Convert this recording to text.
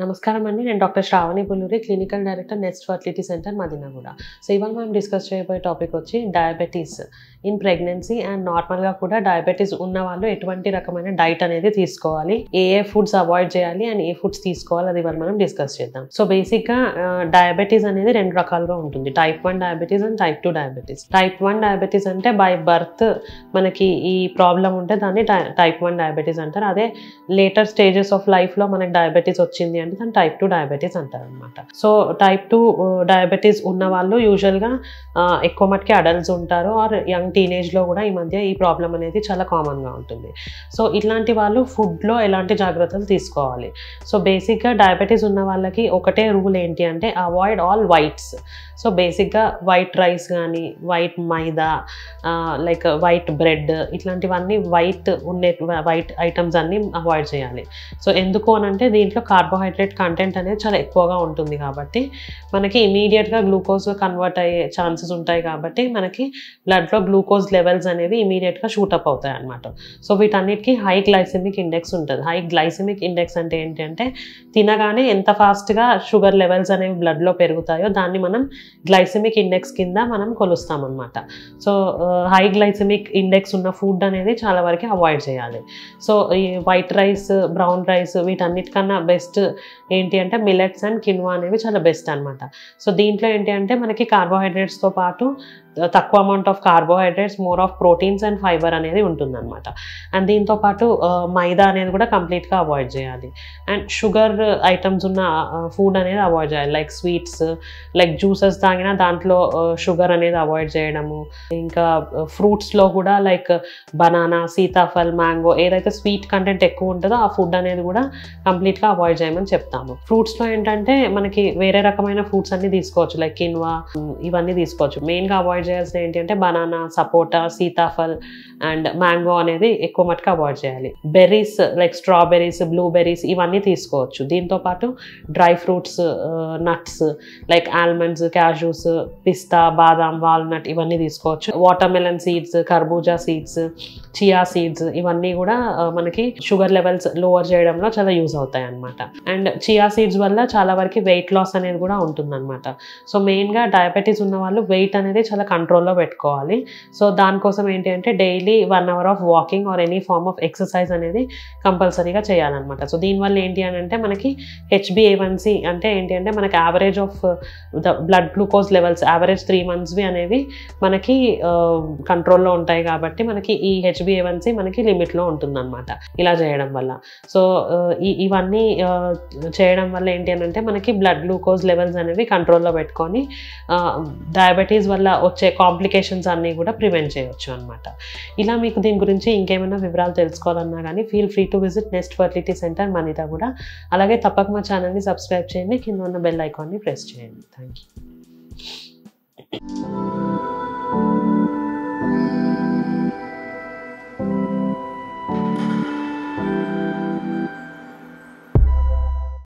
నమస్కారం అండి. నేను doctor Shravani Pulluri, clinical director Nest Fertility Centre Madinaguda. So ఇవాళ మనం డిస్కస్ చేయబోయే టాపిక్ వచ్చి డయాబెటీస్ ఇన్ ప్రెగ్నెన్సీ అండ్ నార్మల్గా కూడా డయాబెటీస్ ఉన్న వాళ్ళు ఎటువంటి రకమైన డైట్ అనేది తీసుకోవాలి, ఏ ఫుడ్స్ అవాయిడ్ చేయాలి అండ్ ఏ ఫుడ్స్ తీసుకోవాలి, అది ఇవాళ మనం డిస్కస్ చేద్దాం. సో బేసిక్గా డయాబెటీస్ అనేది రెండు రకాలుగా ఉంటుంది, type 1 diabetes and type 2 diabetes. Type 1 diabetes అంటే బై బర్త్ మనకి ఈ ప్రాబ్లం ఉంటే దాన్ని టైప్ 1 డయాబెటీస్ అంటారు. అదే లేటర్ స్టేజెస్ ఆఫ్ లైఫ్లో మనకి డయాబెటీస్ వచ్చింది అంటే దాన్ని టైప్ 2 డయాబెటీస్ అంటారు అనమాట. సో టైప్ 2 డయాబెటీస్ ఉన్న వాళ్ళు యూజువల్గా ఎక్కువ మటుకి అడల్ట్స్ ఉంటారు, ఆర్ యంగ్ టీనేజ్లో కూడా ఈ మధ్య ఈ ప్రాబ్లం అనేది చాలా కామన్గా ఉంటుంది. సో ఇట్లాంటి వాళ్ళు ఫుడ్లో ఎలాంటి జాగ్రత్తలు తీసుకోవాలి? సో బేసిక్గా డయాబెటీస్ ఉన్న వాళ్ళకి ఒకటే రూల్ ఏంటి అంటే అవాయిడ్ ఆల్ వైట్స్. సో బేసిక్గా వైట్ రైస్ కానీ, వైట్ మైదా, లైక్ వైట్ బ్రెడ్, ఇట్లాంటివన్నీ వైట్ ఐటమ్స్ అన్నీ అవాయిడ్ చేయాలి. సో ఎందుకు అనంటే దీంట్లో కార్బోహైడ్రేట్ కంటెంట్ అనేది చాలా ఎక్కువగా ఉంటుంది కాబట్టి మనకి ఇమీడియట్గా గ్లూకోజ్ కన్వర్ట్ అయ్యే ఛాన్సెస్ ఉంటాయి కాబట్టి మనకి బ్లడ్లో గ్లూకోజ్ లెవెల్స్ అనేవి ఇమీడియట్గా షూటప్ అవుతాయి అన్నమాట. సో వీటన్నిటికీ హై గ్లైసెమిక్ ఇండెక్స్ ఉంటుంది. హై గ్లైసెమిక్ ఇండెక్స్ అంటే ఏంటి అంటే తినగానే ఎంత ఫాస్ట్గా షుగర్ లెవెల్స్ అనేవి బ్లడ్లో పెరుగుతాయో దాన్ని మనం గ్లైసెమిక్ ఇండెక్స్ కింద మనం కొలుస్తాం అనమాట. సో హై గ్లైసెమిక్ ఇండెక్స్ ఉన్న ఫుడ్ అనేది చాలా వరకు అవాయిడ్ చేయాలి. సో ఈ వైట్ రైస్, బ్రౌన్ రైస్ వీటన్నిటికన్నా బెస్ట్ ఏంటి అంటే మిల్లెట్స్ అండ్ కిన్వా అనేవి చాలా బెస్ట్ అనమాట. సో దీంట్లో ఏంటి అంటే మనకి కార్బోహైడ్రేట్స్తో పాటు తక్కువ amount of carbohydrates, more of proteins and fibre అనేది ఉంటుందన్నమాట. అండ్ దీంతో పాటు మైదా అనేది కూడా కంప్లీట్గా అవాయిడ్ చేయాలి. అండ్ షుగర్ ఐటమ్స్ ఉన్న ఫుడ్ అనేది అవాయిడ్ చేయాలి, లైక్ స్వీట్స్, లైక్ జ్యూసెస్ తాగినా దాంట్లో షుగర్ అనేది అవాయిడ్ చేయడము. ఇంకా ఫ్రూట్స్లో కూడా లైక్ బనానా, సీతాఫల్, మ్యాంగో ఏదైతే స్వీట్ కంటెంట్ ఎక్కువ ఉంటుందో ఆ ఫుడ్ అనేది కూడా కంప్లీట్గా అవాయిడ్ చేయమని చెప్తాము. ఫ్రూట్స్లో ఏంటంటే మనకి వేరే రకమైన ఫ్రూట్స్ అన్ని తీసుకోవచ్చు, లైక్ కిన్వా ఇవన్నీ తీసుకోవచ్చు. మెయిన్గా అవాయిడ్ చేయాల్సిన ఏంటి అంటే banana, sapota, Sitaphal and mango అనేది ఎక్కువ మటుకు అవాయిడ్ చేయాలి. బెర్రీస్ లైక్ స్ట్రాబెర్రీస్, బ్లూబెర్రీస్ ఇవన్నీ తీసుకోవచ్చు. దీంతో పాటు dry fruits, nuts like almonds, cashews, పిస్తా, బాదాం, వాల్నట్ ఇవన్నీ తీసుకోవచ్చు. వాటర్ మెలన్ సీడ్స్, కర్బూజా సీడ్స్, చియా సీడ్స్ ఇవన్నీ కూడా మనకి షుగర్ లెవెల్స్ లోవర్ చేయడంలో చాలా యూజ్ అవుతాయి అన్నమాట. అండ్ చియా సీడ్స్ వల్ల చాలా వరకు వెయిట్ లాస్ అనేది కూడా ఉంటుందన్నమాట. సో మెయిన్గా డయాబెటీస్ ఉన్న వాళ్ళు వెయిట్ అనేది చాలా కంట్రోల్లో పెట్టుకోవాలి. సో దానికోసం ఏంటి అంటే daily 1 hour of walking or any form of exercise అనేది కంపల్సరీగా చేయాలన్నమాట. సో దీనివల్ల ఏంటి అని అంటే మనకి HbA1c అంటే ఏంటి అంటే మనకి average of the blood glucose levels average 3 monthsవి అనేవి మనకి కంట్రోల్లో ఉంటాయి కాబట్టి మనకి ఈ HbA1c మనకి లిమిట్లో ఉంటుందన్నమాట ఇలా చేయడం వల్ల. సో ఇవన్నీ చేయడం వల్ల ఏంటి అని అంటే మనకి బ్లడ్ గ్లూకోజ్ లెవెల్స్ అనేవి కంట్రోల్లో పెట్టుకొని డయాబెటీస్ వల్ల వచ్చే కాంప్లికేషన్స్ అన్నీ కూడా ప్రివెంట్ చేయవచ్చు అనమాట. ఇలా మీకు దీని గురించి ఇంకేమైనా వివరాలు తెలుసుకోవాలన్నా కానీ feel free to visit Nest Fertility Centre Madinaguda. అలాగే తప్పక మా ఛానల్ని సబ్స్క్రైబ్ చేయండి, కింద ఉన్న బెల్ ఐకాన్ని ప్రెస్ చేయండి. Thank you.